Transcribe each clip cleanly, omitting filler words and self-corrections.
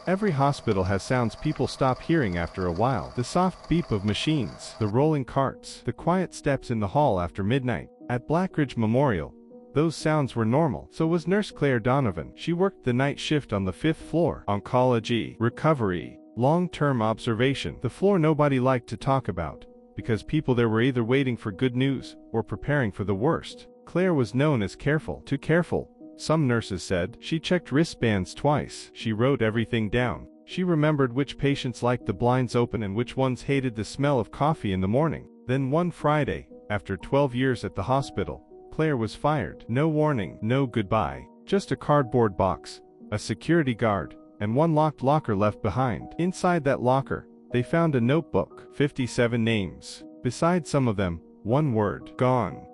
Every hospital has sounds people stop hearing after a while. The soft beep of machines, the rolling carts, the quiet steps in the hall after midnight. At Blackridge Memorial, those sounds were normal. So was Nurse Claire Donovan. She worked the night shift on the 5th floor. Oncology, recovery, long-term observation. The floor nobody liked to talk about, because people there were either waiting for good news or preparing for the worst. Claire was known as careful. Too careful, some nurses said. She checked wristbands twice. She wrote everything down. She remembered which patients liked the blinds open and which ones hated the smell of coffee in the morning. Then one Friday, after 12 years at the hospital, Claire was fired. No warning, no goodbye, just a cardboard box, a security guard, and one locked locker left behind. Inside that locker, they found a notebook, 57 names. Beside some of them, one word, gone.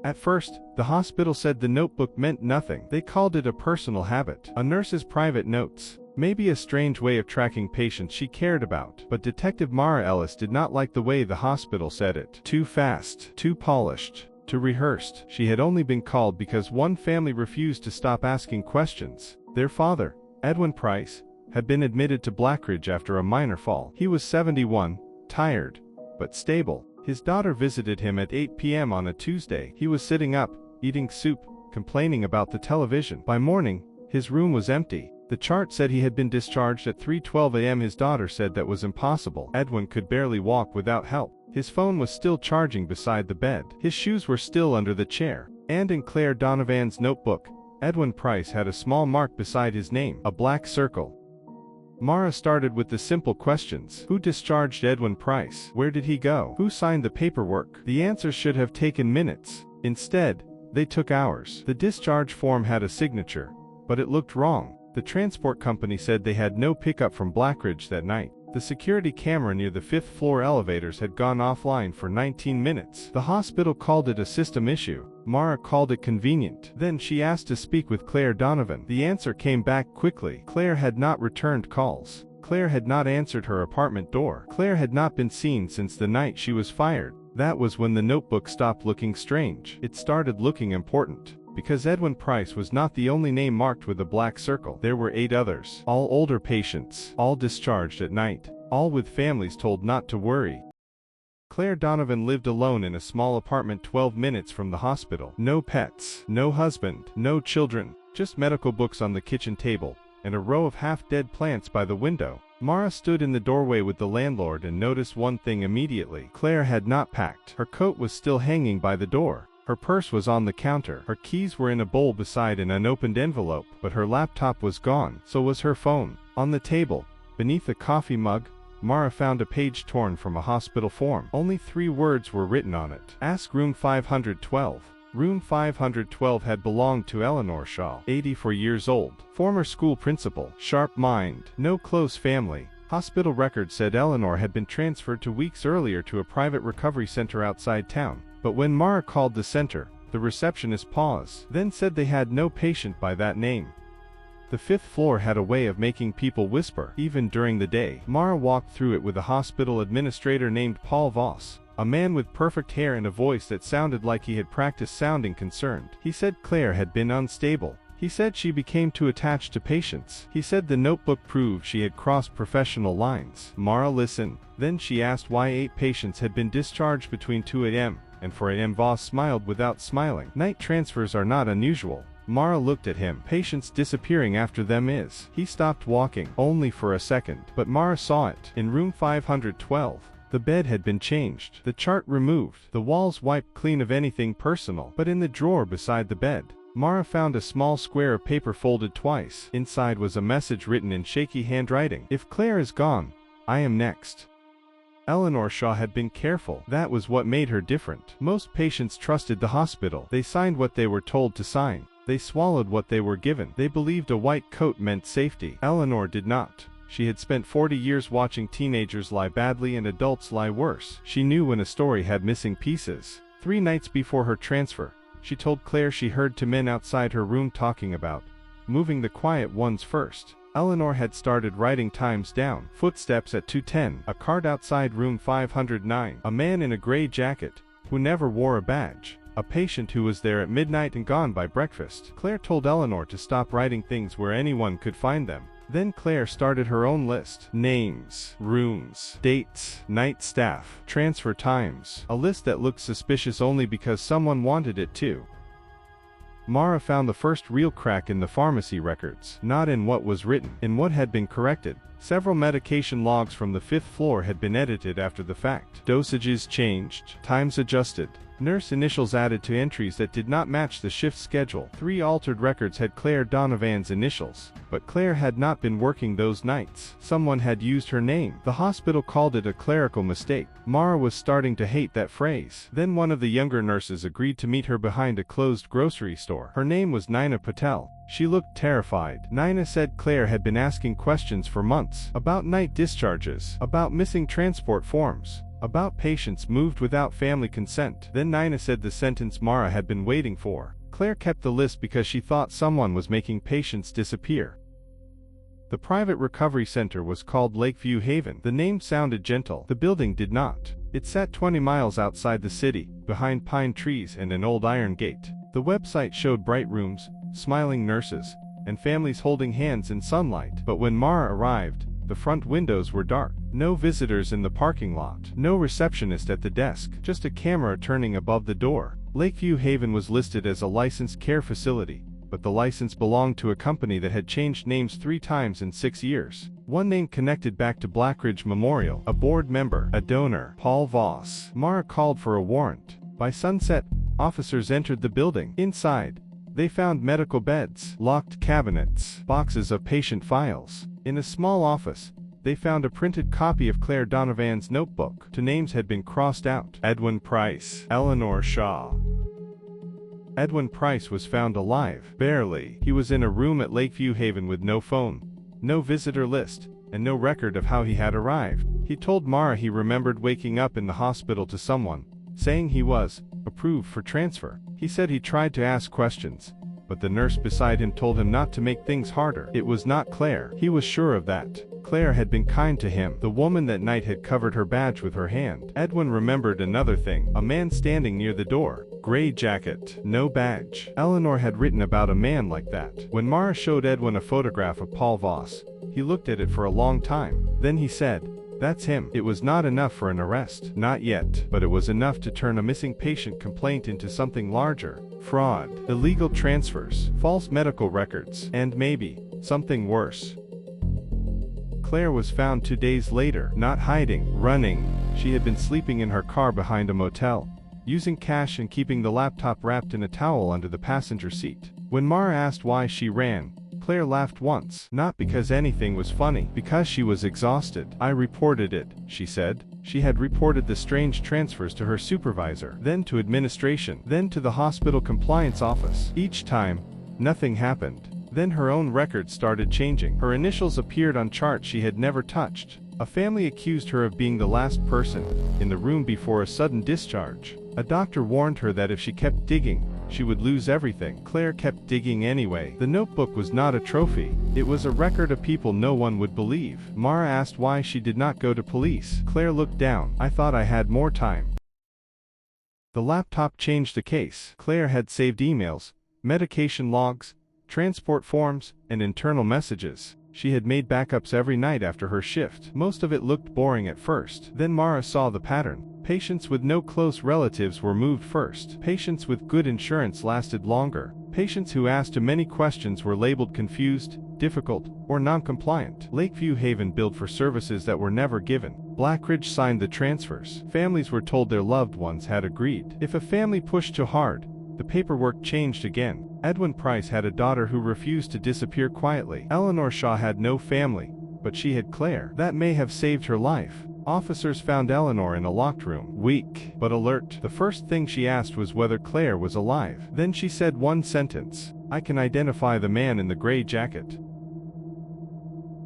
At first, the hospital said the notebook meant nothing. They called it a personal habit, a nurse's private notes. Maybe a strange way of tracking patients she cared about. But Detective Mara Ellis did not like the way the hospital said it. Too fast, too polished, too rehearsed. She had only been called because one family refused to stop asking questions. Their father, Edwin Price, had been admitted to Blackridge after a minor fall. He was 71, tired, but stable. His daughter visited him at 8 p.m. on a Tuesday. He was sitting up, eating soup, complaining about the television. By morning, his room was empty. The chart said he had been discharged at 3:12 a.m. His daughter said that was impossible. Edwin could barely walk without help. His phone was still charging beside the bed. His shoes were still under the chair. And in Claire Donovan's notebook, Edwin Price had a small mark beside his name, a black circle. Mara started with the simple questions. Who discharged Edwin Price? Where did he go? Who signed the paperwork? The answers should have taken minutes. Instead, they took hours. The discharge form had a signature, but it looked wrong. The transport company said they had no pickup from Blackridge that night. The security camera near the 5th floor elevators had gone offline for 19 minutes. The hospital called it a system issue. Mara called it convenient. Then she asked to speak with Claire Donovan. The answer came back quickly. Claire had not returned calls. Claire had not answered her apartment door. Claire had not been seen since the night she was fired. That was when the notebook stopped looking strange. It started looking important. Because Edwin Price was not the only name marked with a black circle. There were 8 others. All older patients. All discharged at night. All with families told not to worry. Claire Donovan lived alone in a small apartment 12 minutes from the hospital. No pets. No husband. No children. Just medical books on the kitchen table, and a row of half-dead plants by the window. Mara stood in the doorway with the landlord and noticed one thing immediately. Claire had not packed. Her coat was still hanging by the door. Her purse was on the counter. Her keys were in a bowl beside an unopened envelope. But her laptop was gone. So was her phone. On the table, beneath a coffee mug, Mara found a page torn from a hospital form. Only 3 words were written on it. Ask room 512. Room 512 had belonged to Eleanor Shaw, 84 years old, former school principal, sharp mind, no close family. Hospital records said Eleanor had been transferred 2 weeks earlier to a private recovery center outside town. But when Mara called the center, the receptionist paused, then said they had no patient by that name. The 5th floor had a way of making people whisper, even during the day. Mara walked through it with a hospital administrator named Paul Voss, a man with perfect hair and a voice that sounded like he had practiced sounding concerned. He said Claire had been unstable. He said she became too attached to patients. He said the notebook proved she had crossed professional lines. Mara listened. Then she asked why 8 patients had been discharged between 2 a.m. and 4 a.m. Voss smiled without smiling. Night transfers are not unusual. Mara looked at him. Patients disappearing after them is. He stopped walking, only for a second. But Mara saw it. In room 512, the bed had been changed. The chart removed. The walls wiped clean of anything personal. But in the drawer beside the bed, Mara found a small square of paper folded twice. Inside was a message written in shaky handwriting. If Claire is gone, I am next. Eleanor Shaw had been careful. That was what made her different. Most patients trusted the hospital. They signed what they were told to sign. They swallowed what they were given. They believed a white coat meant safety. Eleanor did not. She had spent 40 years watching teenagers lie badly and adults lie worse. She knew when a story had missing pieces. 3 nights before her transfer, she told Claire she heard 2 men outside her room talking about moving the quiet ones first. Eleanor had started writing times down. Footsteps at 2:10. A cart outside room 509. A man in a gray jacket, who never wore a badge. A patient who was there at midnight and gone by breakfast. Claire told Eleanor to stop writing things where anyone could find them. Then Claire started her own list. Names, rooms, dates, night staff, transfer times. A list that looked suspicious only because someone wanted it to. Mara found the first real crack in the pharmacy records, not in what was written, in what had been corrected. Several medication logs from the 5th floor had been edited after the fact. Dosages changed, times adjusted, nurse initials added to entries that did not match the shift schedule. 3 altered records had Claire Donovan's initials, but Claire had not been working those nights. Someone had used her name. The hospital called it a clerical mistake. Mara was starting to hate that phrase. Then one of the younger nurses agreed to meet her behind a closed grocery store. Her name was Nina Patel. She looked terrified. Nina said Claire had been asking questions for months about night discharges, about missing transport forms, about patients moved without family consent. Then Nina said the sentence Mara had been waiting for. Claire kept the list because she thought someone was making patients disappear. The private recovery center was called Lakeview Haven. The name sounded gentle. The building did not. It sat 20 miles outside the city, behind pine trees and an old iron gate. The website showed bright rooms, smiling nurses, and families holding hands in sunlight. But when Mara arrived, the front windows were dark. No visitors in the parking lot. No receptionist at the desk. Just a camera turning above the door. Lakeview Haven was listed as a licensed care facility, but the license belonged to a company that had changed names 3 times in 6 years. One name connected back to Blackridge Memorial, a board member, a donor, Paul Voss. Mara called for a warrant. By sunset, officers entered the building. Inside, they found medical beds, locked cabinets, boxes of patient files. In a small office, they found a printed copy of Claire Donovan's notebook. 2 names had been crossed out: Edwin Price, Eleanor Shaw. Edwin Price was found alive, barely. He was in a room at Lakeview Haven with no phone, no visitor list, and no record of how he had arrived. He told Mara he remembered waking up in the hospital to someone saying he was approved for transfer. He said he tried to ask questions, but the nurse beside him told him not to make things harder. It was not Claire. He was sure of that. Claire had been kind to him. The woman that night had covered her badge with her hand. Edwin remembered another thing. A man standing near the door. Gray jacket, no badge. Eleanor had written about a man like that. When Mara showed Edwin a photograph of Paul Voss, he looked at it for a long time. Then he said, "That's him." It was not enough for an arrest. Not yet. But it was enough to turn a missing patient complaint into something larger. Fraud, illegal transfers, false medical records, and maybe something worse. Claire was found 2 days later, not hiding, running. She had been sleeping in her car behind a motel, using cash and keeping the laptop wrapped in a towel under the passenger seat. When Mara asked why she ran, Claire laughed once. Not because anything was funny, because she was exhausted. "I reported it," she said. She had reported the strange transfers to her supervisor, then to administration, then to the hospital compliance office. Each time, nothing happened. Then her own records started changing. Her initials appeared on charts she had never touched. A family accused her of being the last person in the room before a sudden discharge. A doctor warned her that if she kept digging, she would lose everything. Claire kept digging anyway. The notebook was not a trophy. It was a record of people no one would believe. Mara asked why she did not go to police. Claire looked down. "I thought I had more time." The laptop changed the case. Claire had saved emails, medication logs, transport forms, and internal messages. She had made backups every night after her shift. Most of it looked boring at first. Then Mara saw the pattern. Patients with no close relatives were moved first. Patients with good insurance lasted longer. Patients who asked too many questions were labeled confused, difficult, or non-compliant. Lakeview Haven billed for services that were never given. Blackridge signed the transfers. Families were told their loved ones had agreed. If a family pushed too hard, the paperwork changed again. Edwin Price had a daughter who refused to disappear quietly. Eleanor Shaw had no family, but she had Claire. That may have saved her life. Officers found Eleanor in a locked room, weak, but alert. The first thing she asked was whether Claire was alive. Then she said one sentence: "I can identify the man in the gray jacket."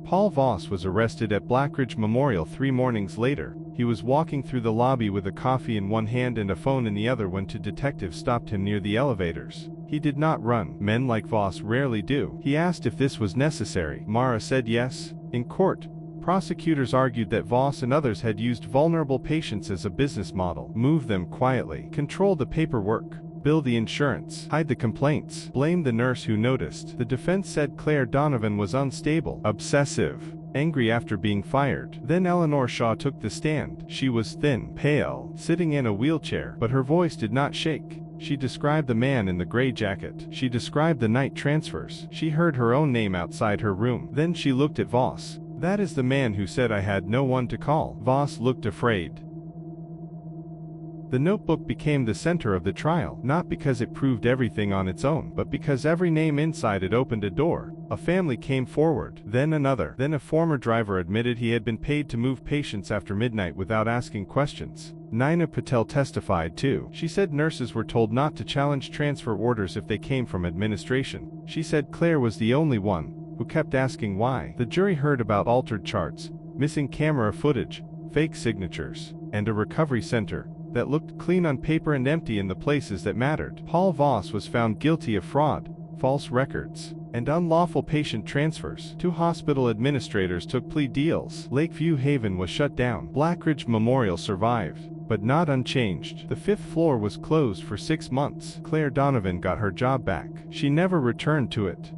Paul Voss was arrested at Blackridge Memorial 3 mornings later. He was walking through the lobby with a coffee in one hand and a phone in the other when 2 detectives stopped him near the elevators. He did not run. Men like Voss rarely do. He asked if this was necessary. Mara said yes. In court, prosecutors argued that Voss and others had used vulnerable patients as a business model. Move them quietly. Control the paperwork. bill the insurance, hide the complaints, blame the nurse who noticed. The defense said Claire Donovan was unstable, obsessive, angry after being fired. Then Eleanor Shaw took the stand. She was thin, pale, sitting in a wheelchair, but her voice did not shake. She described the man in the gray jacket. She described the night transfers. She heard her own name outside her room. Then she looked at Voss. "That is the man who said I had no one to call." Voss looked afraid. The notebook became the center of the trial, not because it proved everything on its own, but because every name inside it opened a door. A family came forward, then another. Then a former driver admitted he had been paid to move patients after midnight without asking questions. Naina Patel testified too. She said nurses were told not to challenge transfer orders if they came from administration. She said Claire was the only one who kept asking why. The jury heard about altered charts, missing camera footage, fake signatures, and a recovery center that looked clean on paper and empty in the places that mattered. Paul Voss was found guilty of fraud, false records, and unlawful patient transfers. 2 hospital administrators took plea deals. Lakeview Haven was shut down. Blackridge Memorial survived, but not unchanged. The 5th floor was closed for 6 months. Claire Donovan got her job back. She never returned to it.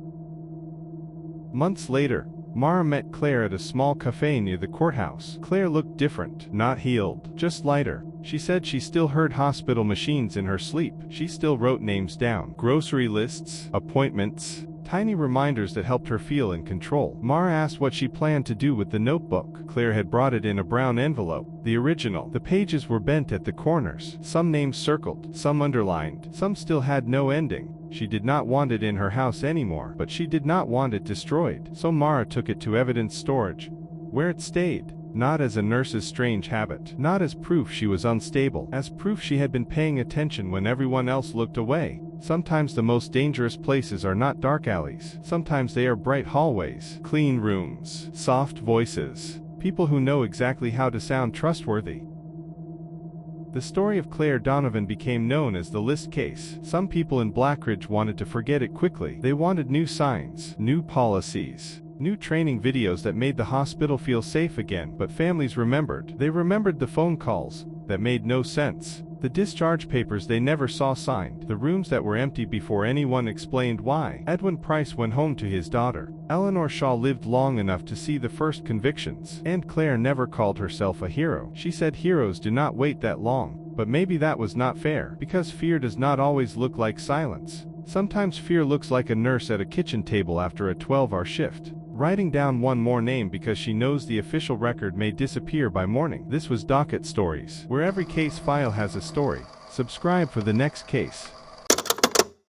Months later, Mara met Claire at a small cafe near the courthouse. Claire looked different, not healed, just lighter. She said she still heard hospital machines in her sleep. She still wrote names down, grocery lists, appointments, tiny reminders that helped her feel in control. Mara asked what she planned to do with the notebook. Claire had brought it in a brown envelope, the original. The pages were bent at the corners, some names circled, some underlined, some still had no ending. She did not want it in her house anymore, but she did not want it destroyed. So Mara took it to evidence storage, where it stayed. Not as a nurse's strange habit, not as proof she was unstable, as proof she had been paying attention when everyone else looked away. Sometimes the most dangerous places are not dark alleys. Sometimes they are bright hallways, clean rooms, soft voices, people who know exactly how to sound trustworthy. The story of Claire Donovan became known as the list case. Some people in Blackridge wanted to forget it quickly. They wanted new signs, new policies, new training videos that made the hospital feel safe again. But families remembered. They remembered the phone calls that made no sense, the discharge papers they never saw signed, the rooms that were empty before anyone explained why. Edwin Price went home to his daughter. Eleanor Shaw lived long enough to see the first convictions. And Claire never called herself a hero. She said heroes do not wait that long. But maybe that was not fair, because fear does not always look like silence. Sometimes fear looks like a nurse at a kitchen table after a 12-hour shift, writing down one more name because she knows the official record may disappear by morning. This was Docket Stories, where every case file has a story. Subscribe for the next case.